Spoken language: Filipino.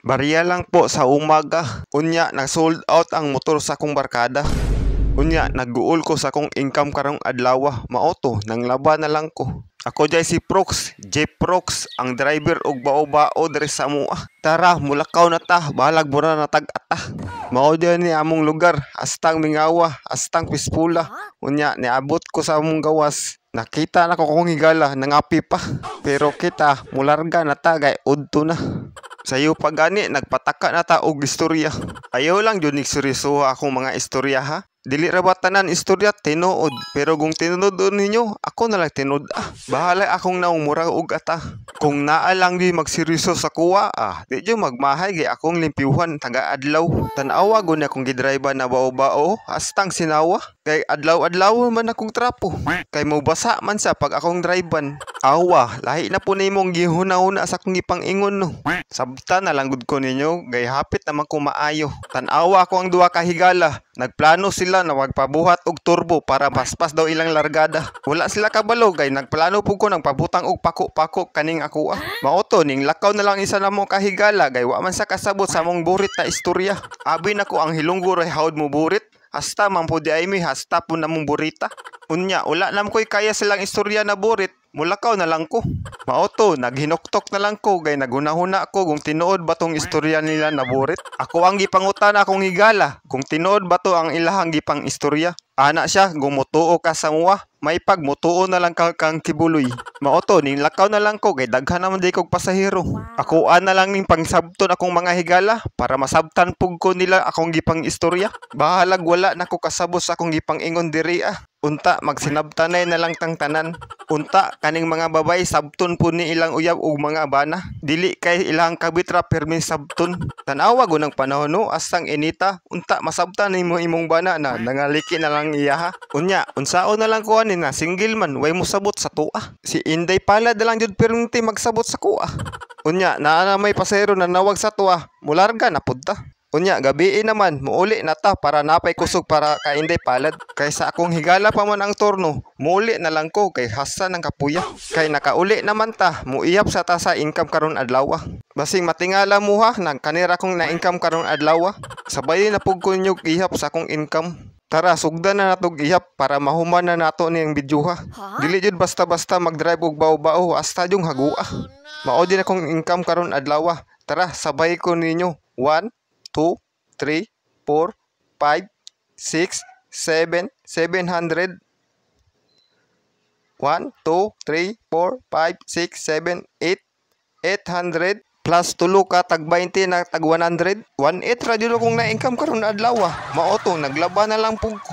Bariya lang po sa umaga. Unya, nag-sold out ang motor sa akong barkada. Unya, nag-guol ko sa akong income karong adlaw. Maoto, nang laba na lang ko. Ako jay si Prox, Jeep Prox, ang driver og bao-bao diri sa mua. Tara, mulakaw na ta, balag mura na tag-ata. Mao diyan ni among lugar, astang Mingawa, astang Pispula. Unya, niabot ko sa among gawas. Nakita na ko kung higala, nangapi pa. Pero kita, mularga na ta, gay udto na. Sayo pa gani, nagpataka na ta og istorya. Ayaw lang yun seryoso akong mga istorya ha. Dili ra ba tanan istorya tinuod, pero kung tinuod ninyo, ako na lang tinuod Bahala akong naumura og ata. Kung naa lang di magseryoso sa kuwa, di jo magmahay gi akong limpyuhan taga adlaw. Tan-awa gud akong gidrive na bao-bao, astang sinawa. Kay adlaw-adlaw man akong trapo. Kay mo basa man sa pag akong drivean. Awa, lahi na po nimong gihuna-huna sa akong gipangingon no. Sabta na lang gud ko ninyo, gay hapit naman ko maayo. Tan-awa ko ang duha ka higala. Nagplano sila na magpabuhat og turbo para paspas daw ilang largada. Wala sila kabalo kay nagplano pug ko nang pabutang og pako-pako kaning ako Maoto ning lakaw na lang isa na mo kahigala kay wa man sa kasabot sa mong burit na istorya. Abi nako ang hilunggo ray hawd mo burit. Hasta man po di ay mi hasta po na mong burita. Unya, wala nam ko'y kaya silang istorya na burit. Mulakaw na lang ko. Maoto, naghinoktok na lang ko kay nagunahuna ko kung tinuod ba tong istorya nila na burit. Ako ang gipangutan akong higala kung tinuod ba to ang ilahang gipang istorya. Ana siya, kung mutuo ka sa muwa, may pagmutuo na lang kang kibuloy. Maoto, ning lakaw na lang ko kay daghan naman di kog pasahero. Ako na lang ning pangsabton akong mga higala para masabtan pug ko nila akong gipang istorya. Bahalag wala nako kasabot sa akong gipang ingon diri Unta, magsinabtanay na lang tang tanan. Unta, kaning mga babay sabton po ni ilang uyab ug mga bana. Dili kay ilang kabitra permi sabton. Tanawa gunang panahon no, astang inita. Unta, masabtan nimo imong bana na nangaliki na lang iya Unya, unsaon na lang ko na single man, way mo sabot sa tua. Si Inday pala da lang jud permi magsabot sa kuha. Unya, naa may pasero na nawag sa tua. Mularga na pud ta. Unya, gabi naman, muuli na ta para napay kusog para kainday palad. Kaysa akong higala pa man ang torno, muuli na lang ko kay hasa ng kapuya. Kay nakauli naman ta, muiyap sa ta sa income karon adlaw. Basing matingala mo nagkanira kong na-income karon adlaw. Sabay na pug ko nyug ihap sa akong income. Tara, sugdan na natog ihap para mahuman na nato niyang video Dili jud basta-basta mag-drive og bao-bao hasta yung hagua. Mao din akong income karon adlaw. Tara, sabay ko ninyo. 1 2, 3, 4, 5, 6, 7, 700. 1, 2, 3, 4, 5, 6, 7, 8, 800. Plus tulo ka tag 20 na tag 100. 1.8 ra jud akong na-income karon adlaw. Maoto, naglaba na lang pug ko.